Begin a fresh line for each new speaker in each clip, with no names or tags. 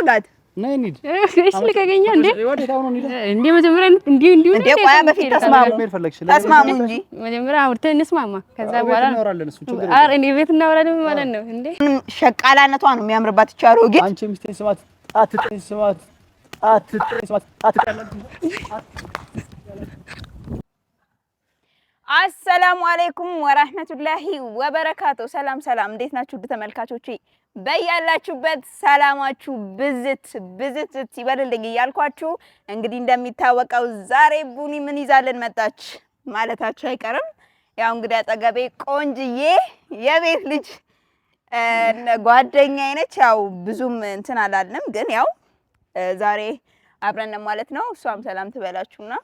ላርጋት
ነይ እንሂድ
እሺ ልቀቀኛ እንዴ
ወዴታው ነው
እንዴ መጀመሪያ እንዴ
እንዴ ቆያ በፊት ተስማሙ እንጂ
መጀመሪያ አውርተን እንስማማ ከዛ በኋላ
እናወራለን እሱ ችግር
አረ እንዴ ቤት እናወራለን ማለት ነው እንዴ
ሸቃላነቷ ነው የሚያምርባት ይቻሉ ግን
አንቺ ሚስቴን ስማት አትጥሪ ስማት አትቀላል
አሰላሙ አለይኩም ወራህመቱላሂ ወበረካቱ ሰላም እንዴት ናችሁ ተመልካቾቼ በያላችሁበት ሰላማችሁ ብዝት ይበልልኝ እያልኳችሁ እንግዲህ እንደሚታወቀው ዛሬ ቡኒ ምን ይዛለን መጣች ማለታችሁ አይቀርም ያው እንግዲህ አጠገቤ ቆንጅዬ የቤት ልጅ ጓደኛዬ ነች ያው ብዙም እንትን አላልንም ግን ያው ዛሬ አብረን ማለት ነው እሷም ሰላም ትበላችሁና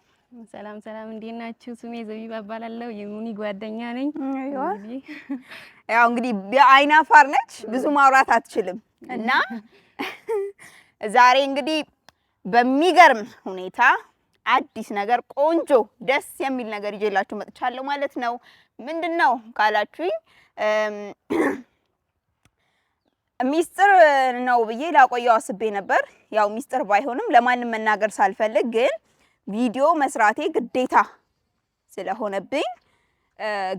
ሰላም እንዴት ናችሁ ስሜ ዘቢባ እባላለሁ የሙኒ ጓደኛ ነኝ
ያው እንግዲህ በአይናፋር ነች ብዙ ማውራት አትችልም እና ዛሬ እንግዲህ በሚገርም ሁኔታ አዲስ ነገር ቆንጆ ደስ የሚል ነገር ይዤላችሁ መጥቻለሁ ማለት ነው ምንድነው ካላችሁኝ ሚስጥር ነው ብዬ ላቆየው አስቤ ነበር ያው ሚስጥር ባይሆንም ለማንም መናገር ሳልፈልግ ግን ቪዲዮ መስራቴ ግዴታ ስለሆነብኝ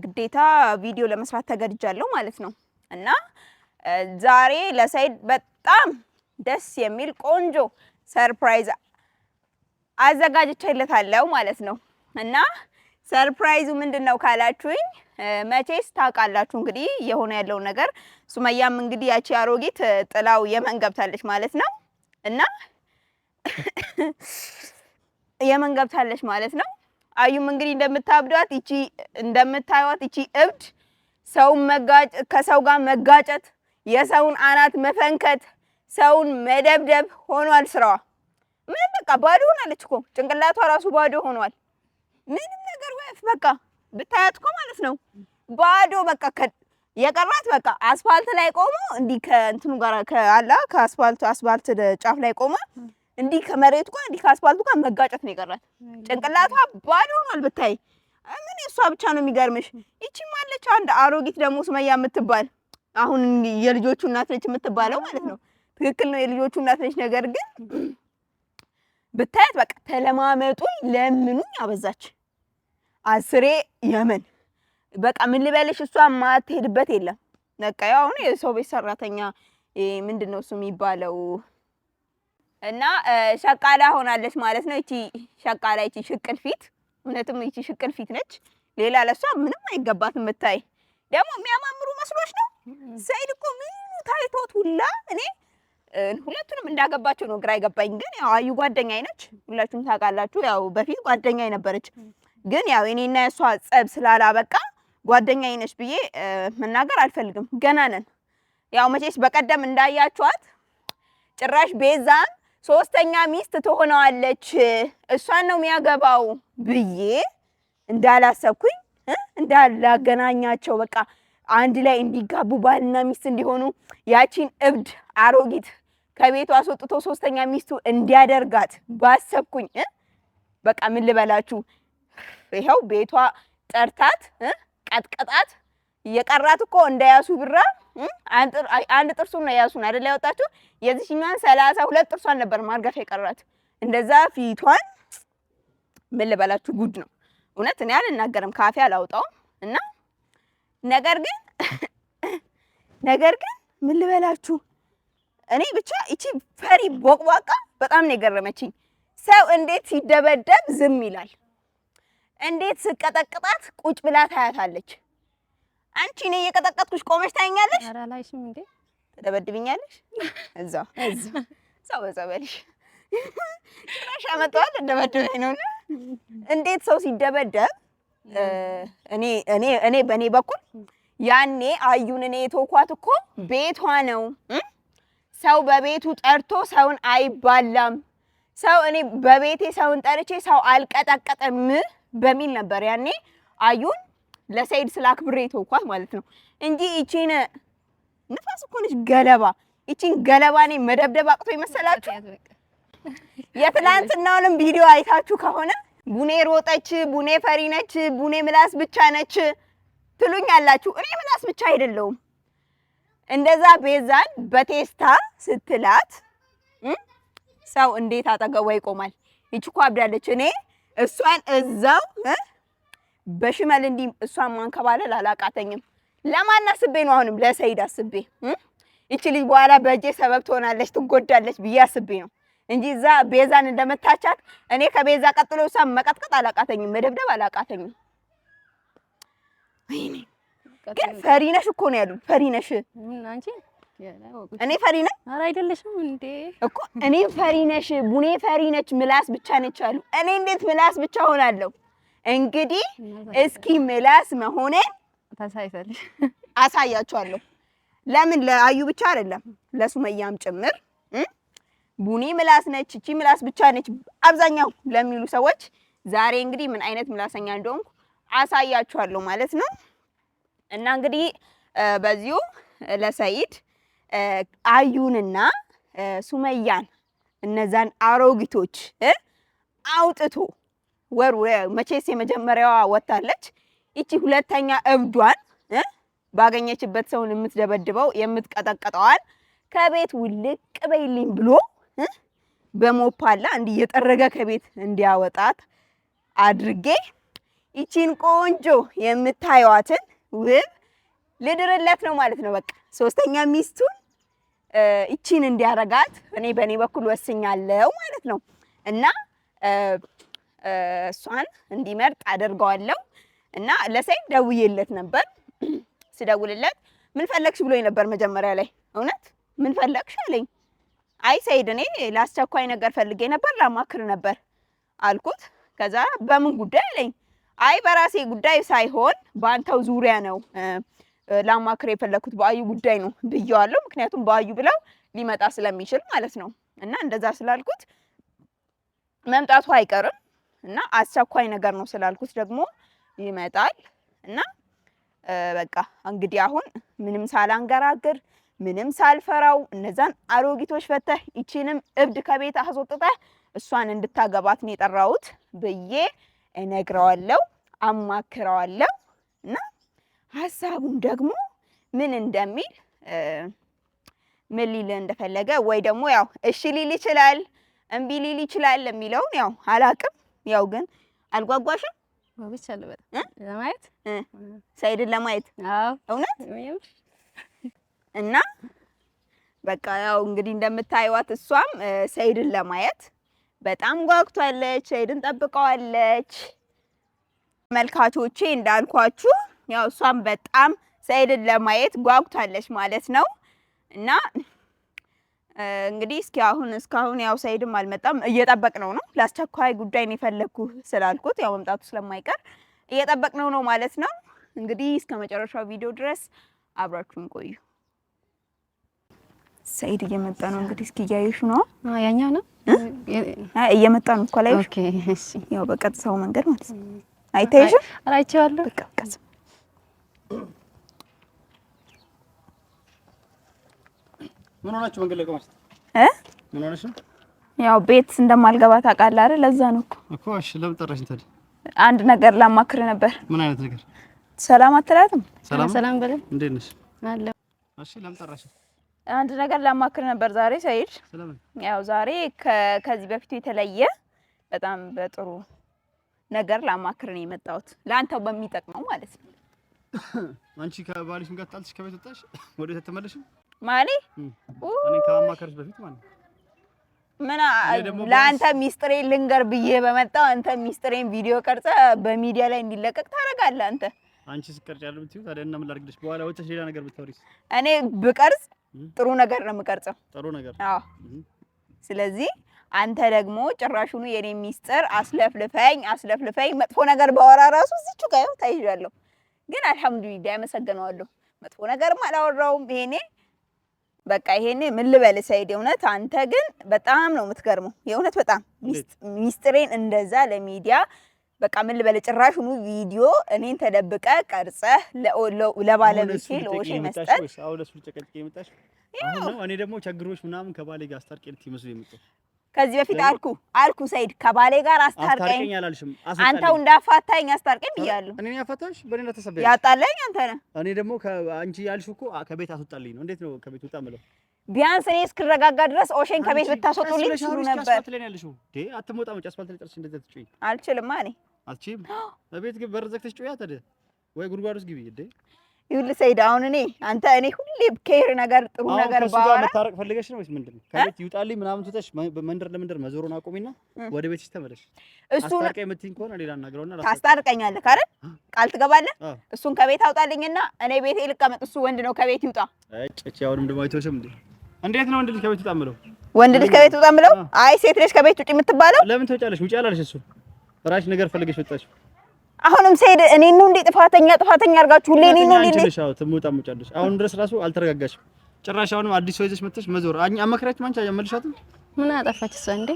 ግዴታ ቪዲዮ ለመስራት ተገድጃለሁ ማለት ነው እና ዛሬ ለሰይድ በጣም ደስ የሚል ቆንጆ ሰርፕራይዝ አዘጋጅቼለታለሁ ማለት ነው እና ሰርፕራይዙ ምንድነው ካላችሁኝ መቼስ ታውቃላችሁ እንግዲህ የሆነ ያለው ነገር ሱመያም እንግዲህ ያቺ አሮጊት ጥላው የመን ገብታለች ማለት ነው እና የመን ገብታለች ማለት ነው አዩም እንግዲህ እንደምታዩት እቺ እብድ ሰው ከሰው ጋር መጋጨት የሰውን አናት መፈንከት ሰውን መደብደብ ሆኗል ስራዋ ምን በቃ ባዶ ሆናለች እኮ ጭንቅላቷ ራሱ ባዶ ሆኗል ምንም ነገር ወፍ በቃ ብታያት እኮ ማለት ነው ባዶ በቃ የቀራት በቃ አስፋልት ላይ ቆሞ እንዲ ከእንትኑ ጋር ከአስፋልት ጫፍ ላይ ቆሞ እንዲ ከመሬቱ ጋር እንዲ ከአስፋልቱ ጋር መጋጨት ነው የቀራት ጭንቅላቷ ባዶ ሆኗል ብታይ ምን እሷ ብቻ ነው የሚገርምሽ እቺ ማለች አንድ አሮጊት ደግሞ ሱመያ የምትባል አሁን የልጆቹ እናት ነች የምትባለው ማለት ነው ትክክል ነው የልጆቹ እናት ነች ነገር ግን ብታያት በቃ ተለማመጡኝ ለምኑኝ አበዛች አስሬ የመን በቃ ምን ልበልሽ እሷ ማትሄድበት የለም በቃ ያው ነው የሰው ቤት ሰራተኛ ምንድነው እሱ የሚባለው እና ሸቃላ ሆናለች ማለት ነው እቺ ሸቃላ እቺ ሽቅል ፊት እውነትም እቺ ሽቅል ፊት ነች ሌላ ለሷ ምንም አይገባትም ብታይ ደግሞ የሚያማምሩ መስሎሽ ነው ሰይድ እኮ ምኑ ታይቶት ሁላ እኔ ሁለቱንም እንዳገባቸው ነው ግራ ይገባኝ ግን ያው አዩ ጓደኛዬ ነች ሁላችሁም ታውቃላችሁ ያው በፊት ጓደኛዬ ነበረች ግን ያው እኔና እሷ ጸብ ስላላበቃ ጓደኛዬ ነች ብዬ መናገር አልፈልግም ገና ነን ያው መቼስ በቀደም እንዳያችኋት ጭራሽ ቤዛን ሶስተኛ ሚስት ትሆነዋለች እሷን ነው የሚያገባው ብዬ እንዳላሰብኩኝ እንዳላገናኛቸው በቃ አንድ ላይ እንዲጋቡ ባልና ሚስት እንዲሆኑ ያቺን እብድ አሮጊት ከቤቷ አስወጥቶ ሶስተኛ ሚስቱ እንዲያደርጋት ባሰብኩኝ በቃ ምን ልበላችሁ ይሄው ቤቷ ጠርታት ቀጥቀጣት የቀራት እኮ እንደያሱ ብራ አንድ ጥርሱን ነው ያሱን አይደል ያወጣችሁ የዚህኛን 32 ጥርሷን ነበር ማርገፍ የቀራት እንደዛ ፊቷን ምን ልበላችሁ ጉድ ነው እውነት እኔ አልናገርም ካፌ አላውጣው እና ነገር ግን ምን ልበላችሁ እኔ ብቻ እቺ ፈሪ ቦቅቧቃ በጣም ነው የገረመችኝ ሰው እንዴት ሲደበደብ ዝም ይላል እንዴት ስቀጠቅጣት ቁጭ ብላ ታያታለች አንቺ ነኝ የቀጠቀጥኩሽ ቆመሽ ታኛለሽ
አራላይሽም እንዴ
ተደበድብኛለሽ እዛው በጸበልሽ ጭራሽ አመጣዋል እንደበደበኝ ነው እንዴት ሰው ሲደበደብ እኔ በኔ በኩል ያኔ አዩን እኔ የተውኳት እኮ ቤቷ ነው ሰው በቤቱ ጠርቶ ሰውን አይባላም ሰው እኔ በቤቴ ሰውን ጠርቼ ሰው አልቀጠቀጠም በሚል ነበር ያኔ አዩን ለሰይድ ስላክብሬ ተውኳት ማለት ነው እንጂ እቺን ንፋስ እኮ ነች ገለባ እቺን ገለባኔ መደብደብ አቅቶ ይመስላችሁ የትላንትናውንም ቪዲዮ አይታችሁ ከሆነ ቡኔ ሮጠች ቡኔ ፈሪ ነች ቡኔ ምላስ ብቻ ነች ትሉኛላችሁ እኔ ምላስ ብቻ አይደለሁም እንደዛ ቤዛን በቴስታ ስትላት ሰው እንዴት አጠገቧ ይቆማል? ይቺ እኮ አብዳለች። እኔ እሷን እዛው በሽመል እንዲህ እሷን ማንከባለል አላቃተኝም። ለማን አስቤ ነው? አሁንም ለሰይድ አስቤ ይቺ ልጅ በኋላ በእጄ ሰበብ ትሆናለች ትጎዳለች ብዬ አስቤ ነው እንጂ እዛ ቤዛን እንደመታቻት እኔ ከቤዛ ቀጥሎ እሷን መቀጥቀጥ አላቃተኝም፣ መደብደብ አላቃተኝም። ወይኔ ግን ፈሪ ነሽ እኮ ነው ያሉት። ፈሪ ነሽ
አንቺ?
እኔ ፈሪ ነኝ?
ኧረ አይደለሽም እንዴ
እኮ እኔ ፈሪ ነሽ፣ ቡኔ ፈሪ ነች፣ ምላስ ብቻ ነች አሉ። እኔ እንዴት ምላስ ብቻ ሆናለሁ? እንግዲህ እስኪ ምላስ መሆኔን
ታሳይታለሽ፣
አሳያችኋለሁ። ለምን ለአዩ ብቻ አይደለም ለሱመያም ጭምር ቡኒ ምላስ ነች፣ እቺ ምላስ ብቻ ነች አብዛኛው ለሚሉ ሰዎች ዛሬ እንግዲህ ምን አይነት ምላሰኛ እንደሆንኩ አሳያችኋለሁ ማለት ነው። እና እንግዲህ በዚሁ ለሰይድ አዩንና ሱመያን እነዛን አሮጊቶች አውጥቶ መቼስ የመጀመሪያዋ ወጣለች። እቺ ሁለተኛ እብዷን ባገኘችበት ሰውን የምትደበድበው የምትቀጠቀጠዋል ከቤት ውልቅ በይልኝ ብሎ በሞፓላ እንዲህ የጠረገ ከቤት እንዲያወጣት አድርጌ ይቺን ቆንጆ የምታዩዋትን ውብ ልድርለት ነው ማለት ነው። በቃ ሶስተኛ ሚስቱን ይቺን እንዲያረጋት እኔ በእኔ በኩል ወስኛለሁ ማለት ነው። እና እሷን እንዲመርጥ አደርገዋለሁ። እና ለሰይድ ደውዬለት ነበር። ስደውልለት ምን ፈለግሽ ብሎኝ ነበር መጀመሪያ ላይ። እውነት ምን ፈለግሽ አለኝ። አይ ሰይድ እኔ ለአስቸኳይ ነገር ፈልጌ ነበር ላማክር ነበር አልኩት። ከዛ በምን ጉዳይ አለኝ። አይ በራሴ ጉዳይ ሳይሆን በአንተው ዙሪያ ነው ላማክር የፈለኩት በአዩ ጉዳይ ነው ብየዋለሁ። ምክንያቱም በአዩ ብለው ሊመጣ ስለሚችል ማለት ነው። እና እንደዛ ስላልኩት መምጣቱ አይቀርም እና አስቸኳይ ነገር ነው ስላልኩት ደግሞ ይመጣል። እና በቃ እንግዲህ አሁን ምንም ሳላንገራግር ምንም ሳልፈራው እነዛን አሮጊቶች ፈተህ ይቺንም እብድ ከቤት አስወጥተህ እሷን እንድታገባት ነው የጠራሁት ብዬ እነግረዋለሁ፣ አማክረዋለሁ። እና ሀሳቡን ደግሞ ምን እንደሚል ምን ሊል እንደፈለገ ወይ ደግሞ ያው እሺ ሊል ይችላል እምቢ ሊል ይችላል የሚለውን ያው አላቅም። ያው ግን አልጓጓሽም
ወብቻለሁ በጣም ለማየት
ሰይድን ለማየት?
አዎ
እውነት። እና በቃ ያው እንግዲህ እንደምታዩት እሷም ሰይድን ለማየት በጣም ጓጉታለች፣ ሰይድን ጠብቀዋለች። መልካቾቼ እንዳልኳችሁ ያው እሷም በጣም ሰይድን ለማየት ጓጉታለች ማለት ነው። እና እንግዲህ እስካሁን ያው ሰይድም አልመጣም፣ እየጠበቅነው ነው። ለአስቸኳይ ጉዳይ ነው የፈለኩ ስላልኩት ያው መምጣቱ ስለማይቀር እየጠበቅነው ነው ማለት ነው። እንግዲህ እስከ መጨረሻው ቪዲዮ ድረስ አብራችሁን ቆዩ። ሰይድ እየመጣ ነው እንግዲህ እስኪ እያየሹ ነው።
ያኛው ነው
እየመጣ ነው እኮ ላይ።
ኦኬ እሺ።
ያው በቀጥታው መንገድ ማለት ነው። አይታይሽም?
አይቼዋለሁ።
በቃ
ምን ሆናችሁ መንገድ ላይ ቆማችሁ? ምን ሆነሽ ነው?
ያው ቤት እንደማልገባ ታውቃለህ አይደል? ለዛ ነው
እኮ። እሺ ለምን ጠራሽኝ ታዲያ?
አንድ ነገር ላማክር ነበር።
ምን አይነት ነገር?
ሰላም አትላትም?
ሰላም በለን።
እንዴት ነሽ?
አለ።
እሺ ለምን ጠራሽኝ?
አንድ ነገር ላማክር ነበር ዛሬ ሰይድ።
ስለምን?
ያው ዛሬ ከዚህ በፊቱ የተለየ በጣም በጥሩ ነገር ላማክር ነው የመጣሁት፣ ለአንተው በሚጠቅመው ማለት ነው።
አንቺ ከባልሽም ጋር ታልሽ ከቤት ወጣሽ ወደ ተመለሽም
ማለት
እኔ ከማማከርሽ በፊት ማለት
ምን ለአንተ ሚስጥሬን ልንገር ብዬ በመጣው አንተ ሚስጥሬን ቪዲዮ ቀርጸ በሚዲያ ላይ እንዲለቀቅ ታረጋለህ።
አንቺ ስቀርጭ ያለው ብትይው ታዲያ እና ምን ላድርግልሽ? በኋላ ወጥተሽ ሌላ ነገር ብታወሪስ?
እኔ ብቀርጽ ጥሩ ነገር ነው የምቀርጸው።
ጥሩ ነገር?
አዎ። ስለዚህ አንተ ደግሞ ጭራሹኑ የኔ ሚስጥር አስለፍልፈኝ መጥፎ ነገር ባወራ ራሱ እዚቹ ጋር ታይዣለሁ። ግን አልሐምዱሊላህ ያመሰግነዋለሁ። መጥፎ ነገርም አላወራውም። በቃ ይሄኔ ምን ልበል ሰይድ፣ የእውነት አንተ ግን በጣም ነው የምትገርመው። የእውነት በጣም ሚስጥሬን እንደዛ ለሚዲያ በቃ ምን ልበል፣ ጭራሹኑ ቪዲዮ እኔን ተደብቀ ቀርጸህ ለባለቤቴ ለወሽ መስጠት።
አሁን ለሱ ጨቀጭቄ የመጣሽ አሁን እኔ ደግሞ ቸግሮሽ ምናምን ከባሌ ጋር አስታርቄ ልትመስል የመጣው
ከዚህ በፊት አልኩ ሰይድ ከባሌ ጋር አስታርቀኝ
አላልሽም?
አንተው እንዳፋታኝ አስታርቀኝ ብያለሁ።
እኔ ያፋታሽ በእኔ ተሰበየ
ያጣለኝ አንተ ነህ።
እኔ ደግሞ አንቺ ያልሽው እኮ ከቤት አስወጣልኝ ነው። እንዴት ነው ከቤት ወጣ ምለው?
ቢያንስ እኔ እስክረጋጋ ድረስ ኦሼን ከቤት ብታስወጡልኝ ትችሉ ነበር።
አስፋልት ላይ ነው ያለሽው እንዴ? አትሞጣም። አስፋልት ላይ ጨርሽ እንደዛ ትጮይ
አልችልም። እኔ
አልችልም። በቤት ግን በር ዘግተሽ ጮያ ታዲያ ወይ ጉድጓድ ውስጥ ግቢ እንዴ?
ይኸውልህ ሰይድ፣ አሁን አንተ እኔ ሁሌ ኬር ነገር ጥሩ ነገር ባወራ
መታረቅ ፈልገሽ ነው ወይስ ምንድን ነው? ከቤት ይውጣልኝ ምናምን ትተሽ መንደር ለመንደር መዞሩን አቁሚና ወደ ቤትሽ ተመለሽ። እሱን አስታርቀኝ የምትይኝ ከሆነ ሌላ እናገረውና
ታስታርቀኛለህ አይደል? ቃል ትገባለህ? እሱን ከቤት አውጣልኝና እኔ ቤቴ ልቀመጥ። እሱ ወንድ ነው፣ ከቤት ይውጣ። እጭ አሁንም ደግሞ አይተውሽም እንዴ? እንዴት ነው ወንድ ልጅ ከቤት ይውጣ የምለው? ወንድ ልጅ ከቤት ይውጣ የምለው? አይ ሴት ልጅ ከቤት ውጪ የምትባለው ለምን ትወጫለሽ? ውጪ አላለሽ? እሱ ራስሽ ነገር ፈልገሽ ወጣሽ። አሁንም ሰይድ እኔ ነው እንዴ ጥፋተኛ አድርጋችሁ ሁሌ እኔ ነው እንዴ? አንቺ ነሽ ትሙጣሙጫለሽ። አሁን ድረስ ራሱ አልተረጋጋሽም። ጭራሽ አሁንም አዲስ ሰው ይዘሽ መጥተሽ መዞር አመክራችሁ ማንቻ ያመልሻትም። ምን አጠፋች እሷ እንዴ?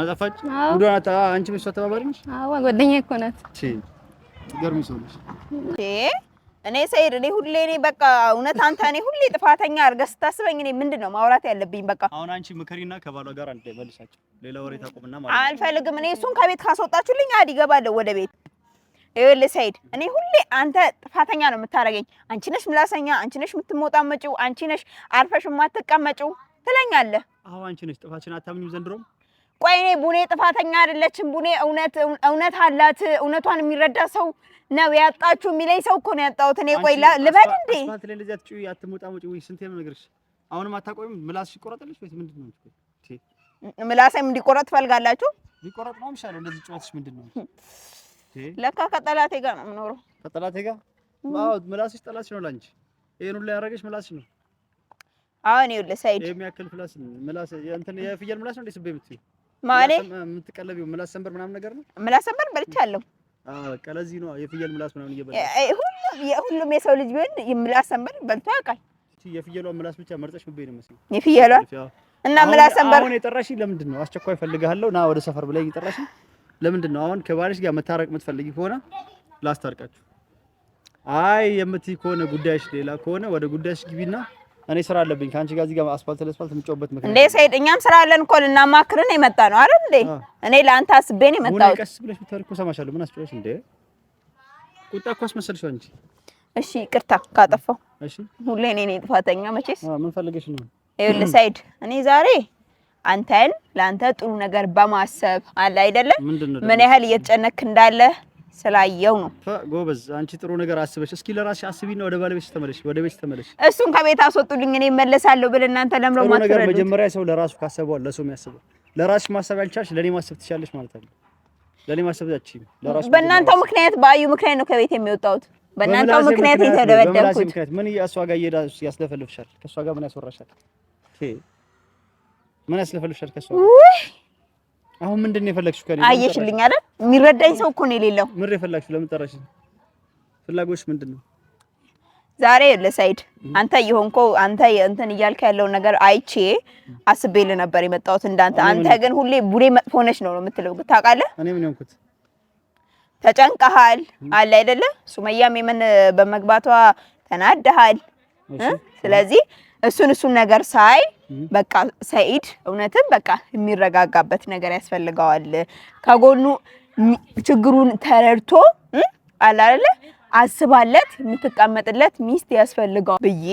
አጠፋች ጉዳታ አንቺ ምን ሰው ተባባሪ ነሽ? አዎ ጓደኛዬ እኮ ናት። እሺ ገርሚ ሰው ነሽ። እኔ ሰይድ እኔ ሁሌ እኔ በቃ እውነት አንተ እኔ ሁሌ ጥፋተኛ አድርገህ ስታስበኝ እኔ ምንድነው ማውራት ያለብኝ? በቃ አሁን አንቺ ምከሪና ከባሏ ጋር አንዴ መልሳችሁ ሌላ ወሬ ታቆምና ማለት አልፈልግም። እኔ እሱን ከቤት ካስወጣችሁልኝ አዲ ገባለሁ ወደ ቤት። ይኸውልህ ሰይድ እኔ ሁሌ አንተ ጥፋተኛ ነው የምታረገኝ። አንቺ ነሽ ምላሰኛ፣ አንቺ ነሽ የምትሞጣመጪው፣ አንቺ ነሽ አርፈሽ የማትቀመጪው ትለኛለህ። አዎ አንቺ ነሽ። ጥፋችን አታምኚም ዘንድሮም? ቆይ እኔ ቡኔ ጥፋተኛ አይደለችም። ቡኔ እውነት አላት። እውነቷን የሚረዳ ሰው ነው ያጣችሁ የሚለኝ ሰው እኮ ነው ያጣሁት እኔ። ቆይ ልበል እንዴ? አስፋልት ላይ እንደዚህ አትጩይ፣ አትሞጣሞጪ። ወይ ስንቴ ነው ነገርሽ? አሁንም አታቆይም? ምላስሽ ይቆረጥልሽ ወይስ ምንድን ነው? እሺ ምላሴም እንዲቆረጥ ትፈልጋላችሁ? ሊቆረጥ ነው የሚሻለው። እንደዚህ ጨዋታሽ ምንድን ነው? ለካ ከጠላቴ ጋር ነው የምኖረው። ከጠላቴ ጋር? አዎ ምላስሽ ጠላትሽ ነው ላንቺ። ይሄን ሁሉ ያደረገሽ ምላስሽ ነው። አሁን ይኸውልህ ሰይድ የሚያክል ምላስ እንትን የፍየል ምላስ ነው እንዴ? ስቤ የምትይው ማለት የምትቀለቢው ምላስ ሰንበር ምናምን ነገር ነው። ምላስ ሰንበር በልቻለሁ። አዎ በቃ ለዚህ ነው የፍየል ምላስ ምናምን እየበላሽ። ሁሉም የሰው ልጅ ቢሆን ምላስ ሰንበር በልቶ ያውቃል። የፍየሏን ምላስ ብቻ መርጠሽ ምቤ ነው መስሎኝ። የፍየሏን እና ምላስ ሰንበር አሁን የጠራሽኝ ለምንድን ነው? አስቸኳይ ፈልጋለሁ ና ወደ ሰፈር ብለኝ የጠራሽኝ ለምንድን ነው? አሁን ከባልሽ ጋር መታረቅ የምትፈልጊ ከሆነ ላስታርቃችሁ። አይ የምትይ ከሆነ ጉዳይሽ ሌላ ከሆነ ወደ ጉዳይሽ ግቢና እኔ ስራ አለብኝ ከአንቺ ጋር እዚህ ጋር አስፋልት ለአስፋልት የምትጮህበት ምክንያት እንዴ? ሰይድ እኛም ስራ አለን እኮ ልናማክርን የመጣ ነው አይደል እንዴ? እኔ ለአንተ አስቤ ነው የመጣሁት። ቀስ ብለሽ ብታርኩ ሰማሻለሁ። ምን አስጮህሽ እንዴ? ቁጣ እኮ አስመሰልሽ አንቺ። እሺ ይቅርታ ካጠፋው። እሺ ሁሌ እኔ ነኝ ጥፋተኛ መቼስ። ምን ፈልገሽ ነው? ይኸውልህ ሰይድ እኔ ዛሬ አንተን ለአንተ ጥሩ ነገር በማሰብ አለ አይደለ ምን ያህል እየተጨነክ እንዳለ ስላየው ነው። ጎበዝ አንቺ ጥሩ ነገር አስበሽ እስኪ ለራስሽ አስቢና ወደ ባለቤትሽ ተመለሽ፣ ወደ ቤትሽ ተመለሽ። እሱን ከቤት አስወጡልኝ እኔ እመለሳለሁ ብል እናንተ ለምሮ ማትረዱ ነገር መጀመሪያ ሰው ለራሱ ካሰበው ለሰው የሚያስበው ለራስሽ ማሰብ ያልቻልሽ ለኔ ማሰብ ትችያለሽ ማለት አይደል? ለኔ ማሰብ ያቺ ለራሱ በእናንተው ምክንያት በአዩ ምክንያት ነው ከቤት የሚወጣውት። በእናንተው ምክንያት የተደበደብኩት። ምን እሷ ጋር ያስለፈልፍሻል? ከሷ ጋር ምን ያስወራሻል? ምን ያስለፈልፍሻል ከሷ? አሁን ምንድን ነው የፈለግሽው ከኔ? አየሽልኝ አይደል? የሚረዳኝ ሰው እኮ ነው የሌለው። ምን የፈለግሽው? ለምን ጠራሽኝ? ፍላጎትሽ ምንድን ነው? ዛሬ ለሳይድ አንተ ይሆንኮ አንተ እንትን እያልክ ያለው ነገር አይቼ አስቤልህ ነበር የመጣሁት እንዳንተ። አንተ ግን ሁሌ ቡሬ መጥፎ ነሽ ነው የምትለው ታውቃለህ? እኔ ምን ሆንኩት? ተጨንቀሃል አለ አይደለ? ሱመያም የምን በመግባቷ ተናደሃል። ስለዚህ እሱን ነገር ሳይ በቃ ሰኢድ እውነትም በቃ የሚረጋጋበት ነገር ያስፈልገዋል። ከጎኑ ችግሩን ተረድቶ አለ አይደለ አስባለት የምትቀመጥለት ሚስት ያስፈልገዋል ብዬ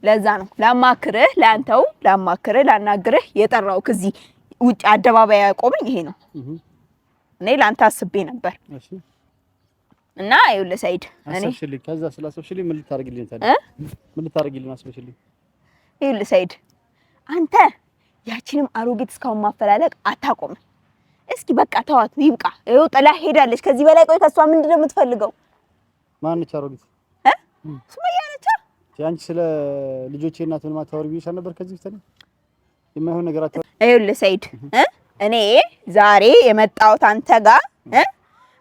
ለዛ ነው ላማክርህ፣ ለአንተው ላማክርህ ላናግርህ የጠራው። ከዚህ ውጭ አደባባይ ያቆመኝ ይሄ ነው። እኔ ላንተ አስቤ ነበር እና ይኸውልህ ሰኢድ እኔ አስብሽልኝ። ከዛ ስላሰብሽልኝ ምን ልታረግልኝ ታዲያ? ምን ልታረግልኝ አስብሽልኝ? ይኸውልህ ሰኢድ አንተ ያቺንም አሮጊት እስካሁን ማፈላለግ አታቆም። እስኪ በቃ ተዋት ይብቃ። ይኸው ጥላ ሄዳለች። ከዚህ በላይ ቆይ ከሷ ምንድነው የምትፈልገው? ማንች አሮጊት? ሱመያ ነች። አንቺ ስለ ልጆቼ እናት ምን ማታወሪ ቢሻል ነበር ከዚህ በፊት የማይሆን ነገር አታወሪ። ይኸውልህ ሰኢድ እኔ ዛሬ የመጣሁት አንተ ጋር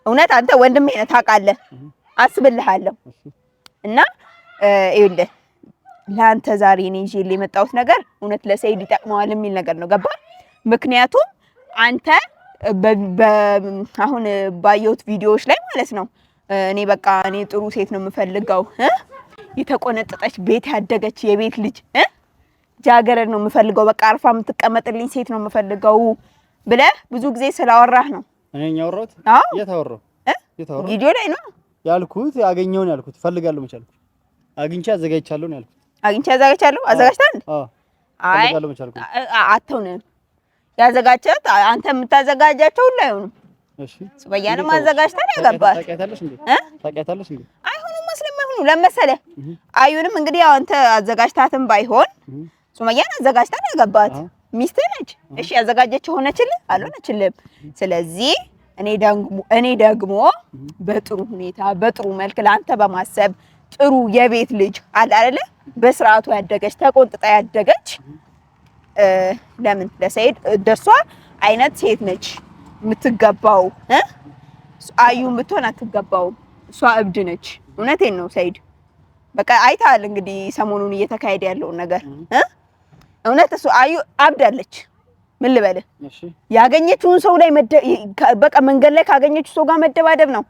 እውነት አንተ ወንድሜ ነህ ታውቃለህ፣ አስብልሃለሁ እና ይኸውልህ ለአንተ ዛሬ እኔ ይዤልህ የመጣሁት ነገር እውነት ለሰኢድ ይጠቅመዋል የሚል ነገር ነው። ገባህ? ምክንያቱም አንተ አሁን ባየሁት ቪዲዮዎች ላይ ማለት ነው እኔ በቃ እኔ ጥሩ ሴት ነው የምፈልገው፣ የተቆነጠጠች ቤት ያደገች የቤት ልጅ ጃገረድ ነው የምፈልገው፣ በቃ አርፋ የምትቀመጥልኝ ሴት ነው የምፈልገው ብለህ ብዙ ጊዜ ስላወራህ ነው። እኔ ያወራሁት የት አወራሁ? ቪዲዮ ላይ ነው ያልኩት። ያገኘው ነው ያልኩት። ፈልጋለሁ መቻልኩ አግኝቼ አዘጋጅቻለሁ ነው ያልኩት። አግኝቼ አዘጋጅቻለሁ። አዘጋጅተሃል? አዎ አይ አትሆንም። ያዘጋጀት አንተ የምታዘጋጃቸው ሁሉ አይሆንም። እሺ ሱመያን ማዘጋጅተን ያገባት
ታውቂያታለሽ እንዴ?
አይሆንም መስለም አይሆኑ ለመሰለ አዩንም እንግዲህ ያው አንተ አዘጋጅታትም ባይሆን ሱመያን አዘጋጅተን ያገባት ሚስት ነች። እሺ ያዘጋጀችው ሆነችልህ አልሆነችልህም። ስለዚህ እኔ ደግሞ በጥሩ ሁኔታ በጥሩ መልክ ለአንተ በማሰብ ጥሩ የቤት ልጅ አለ አይደለ በስርዓቱ ያደገች ተቆንጥጣ ያደገች ለምን ለሰይድ ደርሷ አይነት ሴት ነች የምትገባው። አዩ ብትሆን አትገባውም። እሷ እብድ ነች። እውነቴን ነው ሰይድ። በቃ አይተሃል እንግዲህ ሰሞኑን እየተካሄደ ያለውን ነገር እውነት እሱ አዩ አብዳለች። ምን ልበልህ? ያገኘችውን ሰው ላይ በቃ መንገድ ላይ ካገኘችው ሰው ጋር መደባደብ ነው።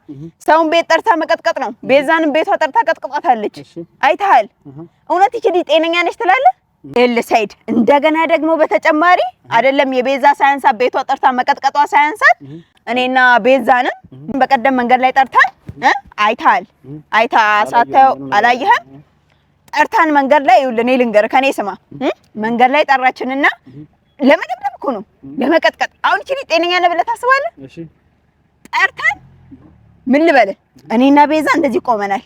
ሰውን ቤት ጠርታ መቀጥቀጥ ነው። ቤዛንም ቤቷ ጠርታ ቀጥቅጣታለች። አይተሃል። እውነት ይቺ ጤነኛ ነች ትላለህ? ሰይድ እንደገና ደግሞ በተጨማሪ አይደለም የቤዛ ሳያንሳት ቤቷ ጠርታ መቀጥቀጧ ሳያንሳት እኔና ቤዛንም በቀደም መንገድ ላይ ጠርታን አይተሃል። ሳታየው አላየህም? ጠርታን መንገድ ላይ ይኸውልህ እኔ ልንገርህ ከኔ ስማ መንገድ ላይ ጠራችንና ለመደብደብ እኮ ነው ለመቀጥቀጥ። አሁን እቺ ጤነኛ ነህ ብለህ ታስባለህ? እሺ ጠርታን ምን ልበልህ እኔና ቤዛ እንደዚህ ቆመናል።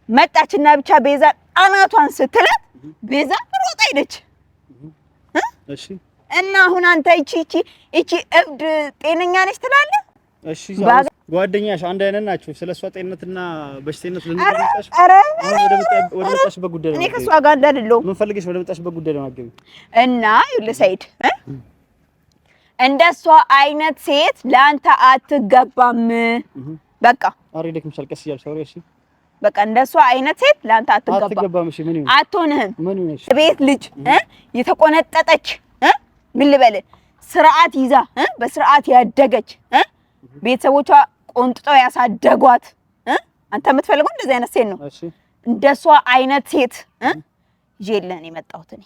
መጣችና ብቻ ቤዛ አናቷን ስትላት ቤዛ ሮጣ ሄደች። እሺ እና አሁን አንተ እቺ እብድ ጤነኛ ነች ትላለህ? እሺ ጓደኛሽ አንድ አይነት ናችሁ። ስለሷ ጤንነትና በሽተኝነት ልንጠይቅሽ ወደ መጣሽበት ጉዳይ ነው። እኔ ከሷ ጋር እንዳልለው ምን ፈልገሽ ወደ መጣሽበት ጉዳይ ነው አገቢ እና ይኸውልህ ሰይድ እንደሷ አይነት ሴት ለአንተ አትገባም። በቃ አሪደክ ምሳል ቀስ ይያል ሰውሪ እሺ በቃ እንደሷ አይነት ሴት ለአንተ አትገባም። እሺ ምን ይሁን አትሆንህም። ምን ይሁን ቤት ልጅ የተቆነጠጠች ምን ልበልህ ስርዓት ይዛ በስርዓት ያደገች ቤተሰቦቿ ቆንጥጠው ያሳደጓት አንተ የምትፈልገው እንደዚህ አይነት ሴት ነው። እሺ እንደሷ አይነት ሴት ይዤልህ ነው የመጣሁት እኔ።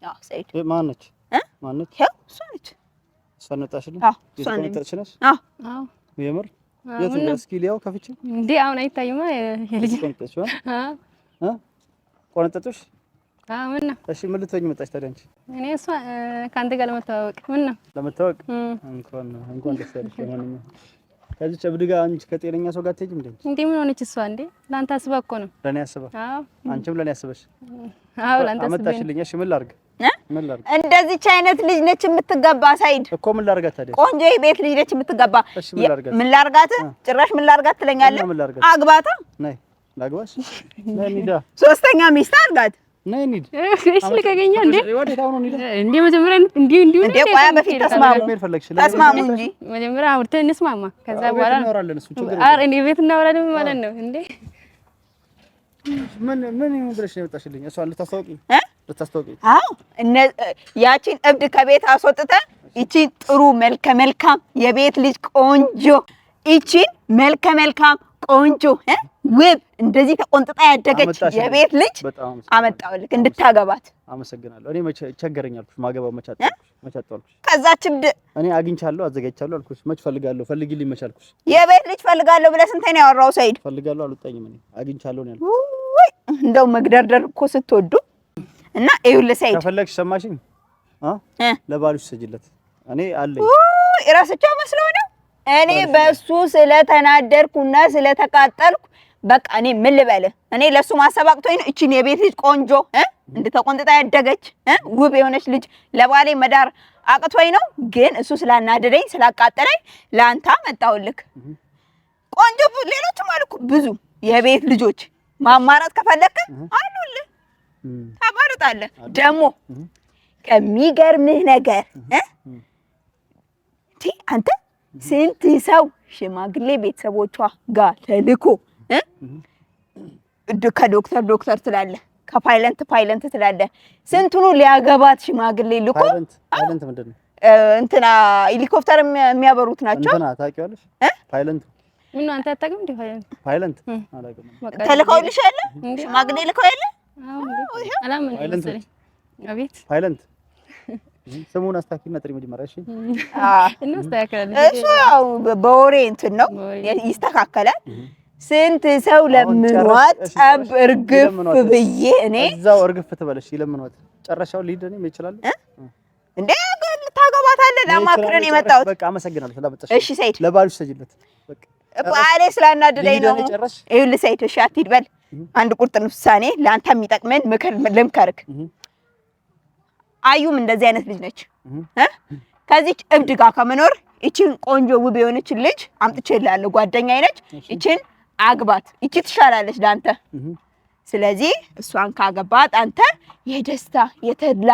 ያው ሰይድ ማን ነች? ያው እሷ ነች። እሷ ነጣሽልኝ? አዎ እሷ ነች። አዎ የምር የት ነው እስኪ ሊያው ከፍቼ እንዴ አሁን አይታይማ የልጅ ቆንጠጥሽ ቆንጠጥሽ ምን ነው? እሺ ምን ልትሆኚ መጣሽ ታዲያ አንቺ? እኔ እሷ ካንተ ጋር ለመተዋወቅ ምን ነው ለመተዋወቅ እንኳን ደስ ያለሽ። ለማንኛውም ከዚህ እብድ ጋር አንቺ ከጤነኛ ሰው ጋር ትሄጂ እንዴ ምን ሆነች እሷ እንዴ? ላንተ አስባ እኮ ነው። ለኔ አስባ? አዎ አንቺም ለኔ አስበሽ? አዎ ላንተ አስበሽ አመጣሽልኝ። እሺ ምን ላድርግ? እንደዚህች አይነት ልጅ ነች የምትገባ ሳይድ እኮ ምን ላድርጋት ታዲያ? ቆንጆ ቤት ልጅ ነች የምትገባ። ምን ላድርጋት? ጭራሽ ምን ላድርጋት ትለኛለህ? አግባታ ነይ ላግባሽ ነይ እንሂዳ ሶስተኛ ሚስት አድርጋት ነይ እንሂድ። እሺ ልከገኛ እንዴ እንዴ መጀመሪያ እንዴ ቆያ በፊት ተስማሙ እንጂ መጀመሪያ አውርተን እንስማማ። ከዛ በኋላ አረ እኔ ቤት እናወራለን ማለት ነው እንዴ ምን ይመስልሽ ነው የመጣሽልኝ? እሷ ልታስተዋውቂ? አዎ ያቺን እብድ ከቤት አስወጥተህ ይቺን ጥሩ መልከ መልካም የቤት ልጅ ቆንጆ ይቺን መልከ መልካም ቆንጆ ውብ እንደዚህ ተቆንጥጣ ያደገች የቤት ልጅ አመጣሁልህ እንድታገባት። አመሰግናለሁ። እኔ መቼ ቸገረኛልኩሽ ማገባው መቻጣልኩሽ። ከዛች እብድ እኔ አግኝቻለሁ አዘጋጅቻለሁ አልኩሽ። መች ፈልጋለሁ ፈልጊልኝ መቻልኩሽ። የቤት ልጅ ፈልጋለሁ ብለህ ስንቴ ነው ያወራው ሰይድ? ፈልጋለሁ አልወጣኝም እኔ አግኝቻለሁ ነው ያልኩሽ። እንደው መግደርደር እኮ ስትወዱ እና ይኸውልህ ሰይድ ከፈለግሽ ሰማሽኝ ለባልሽ ሰጅለት እኔ አለኝ እራስቸው መስለው ነው። እኔ በሱ ስለተናደርኩና ስለተቃጠልኩ በቃ እኔ ምን ልበልህ እኔ ለሱ ማሰባቅቶኝ ነው እቺን የቤት ልጅ ቆንጆ እንድተቆንጥጣ ያደገች ውብ የሆነች ልጅ ለባሌ መዳር አቅቶኝ ነው። ግን እሱ ስላናደደኝ ስላቃጠለኝ ላንተ መጣሁልክ። ቆንጆ ሌሎችም አልኩ ብዙ የቤት ልጆች ማማራት ከፈለክ አሉልህ ታማርጣለህ። ደግሞ ከሚገርምህ ነገር አንተ ስንት ሰው ሽማግሌ ቤተሰቦቿ ጋር ተልኮ ከዶክተር ትላለህ ከፓይለንት ትላለህ ስንቱኑ ሊያገባት ሽማግሌ ልኮ ፓይለንት ምንድነው? እንትና ሄሊኮፕተር የሚያበሩት ናቸው። እንትና ታውቂዋለሽ? ፓይለንት ምን ነው አንተ አታውቅም እንዴ? ፓይለንት አላውቅም። ተልከውልሽ አይደል? ሽማግሌ ልከው አይደል? አዎ አላምን መሰለኝ። አቤት ፓይለንት ስሙን አስተካክልና ጥሪ መጀመሪያ እሺ። እናስተካክላለን። እሱ ያው በወሬ እንትን ነው ይስተካከላል። ስንት ሰው ለምኗት ጠብ እርግፍ ብዬ እኔ
እዛው እርግፍ ትበለሽ ይለምኗት ጨረሻው ሊድ እኔ ይችላል
እንዴ ታገባታለህ ለማክረን የመጣሁት
በቃ አመሰግናለሁ ስለመጣሽ
እሺ ሰይድ
ለባልሽ ሰጅለት በቃ
ባሌ ስላናደደኝ ነው ይኸውልህ ሰይድ እሺ አትሂድ በል አንድ ቁርጥ ውሳኔ ለአንተ የሚጠቅመን ምክር ልምከርክ አዩም እንደዚህ አይነት ልጅ ነች ከዚች እብድ ጋር ከመኖር እቺን ቆንጆ ውብ የሆነች ልጅ አምጥቼልሃለሁ ጓደኛዬ ነች እቺን አግባት እቺ ትሻላለች ላንተ ስለዚህ እሷን ካገባት አንተ የደስታ የተድላ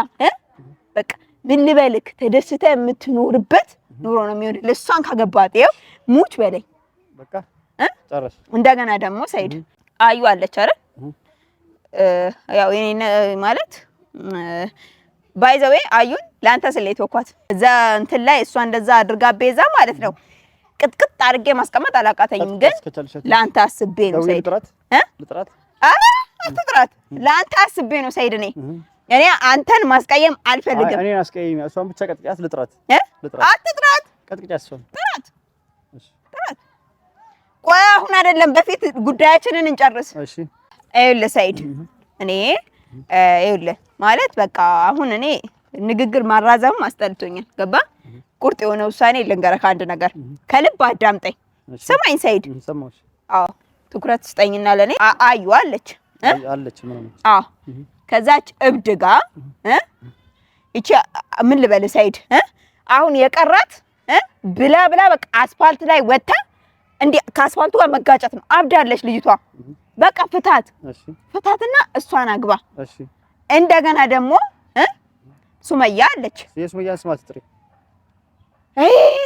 በቃ ምን ልበልክ ተደስተህ የምትኖርበት ኑሮ ነው የሚሆንልህ እሷን ካገባት ይኸው ሙች በለኝ
በቃ ጨረሽ
እንደገና ደግሞ ሰይድ አዩ አለች አይደል ያው የኔ ማለት ባይዘዌ አዩን ላንተ ስለይተውኳት እዛ እንትን ላይ እሷ እንደዛ አድርጋ ቤዛ ማለት ነው ቅጥቅጥ አድርጌ ማስቀመጥ አላቃተኝም ግን ላንተ አስቤ ነው ሰይድ
ልጥራት
አትጥራት ላንተ አስቤ ነው ሰይድ እኔ አንተን ማስቀየም አልፈልግም
እኔ አስቀየም እሷን ብቻ ቀጥቅጫት ልጥራት
አትጥራት
ቀጥቅጫት እሷን
ጥራት ቆይ አሁን አይደለም በፊት ጉዳያችንን እንጨርስ
እሺ
ይኸውልህ ሰይድ እኔ ይኸውልህ ማለት በቃ አሁን እኔ ንግግር ማራዘም አስጠልቶኛል ገባ ቁርጥ የሆነ ውሳኔ ልንገርህ አንድ ነገር ከልብ አዳምጠኝ ስማኝ ሰይድ
ሰማሁሽ
አዎ ትኩረት ስጠኝና ለኔ አዩ አለች
ምንም
አዎ ከዛች እብድ ጋር እቺ ምን ልበል ሰይድ አሁን የቀራት ብላ በቃ አስፋልት ላይ ወጣ እንዴ ከአስፋልቱ ጋር መጋጨት ነው አብዳለች ልጅቷ በቃ ፍታትና እሷን አግባ እንደገና ደግሞ ሱመያ አለች
የሱመያ ስማት ጥሪ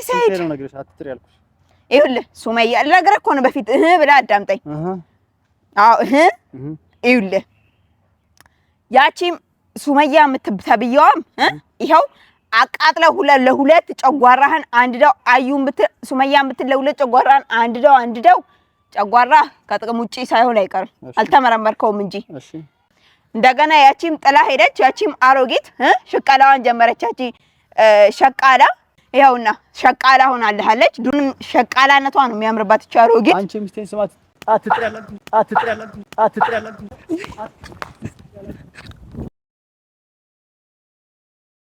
ሰይድ
ነው ነገርሽ አትጥሪ ያልኩሽ
ይኸውልህ ሱመያ ልነግርህ እኮ ነው በፊት ብላ አዳምጠኝ አዎ ይኸውልህ ያቺም ሱመያ የምትተብየውም ይኸው አቃጥለው ለሁለት ጨጓራህን አንድደው አዩን ሱመያ የምትለውለት ጨጓራህን አንድደው ጨጓራ ከጥቅም ውጪ ሳይሆን አይቀርም አልተመረመርከውም እንጂ እሺ እንደገና ያቺም ጥላ ሄደች ያቺም አሮጊት ሽቃላዋን ጀመረች ያቺ ሸቃላ ይኸውና ሸቃላ ሆናለች ዱንም ሸቃላነቷ ነው የሚያምርባት እቺ አሮጊት
አንቺ ሚስቴን ስማት አትጥሪ ያላችሁ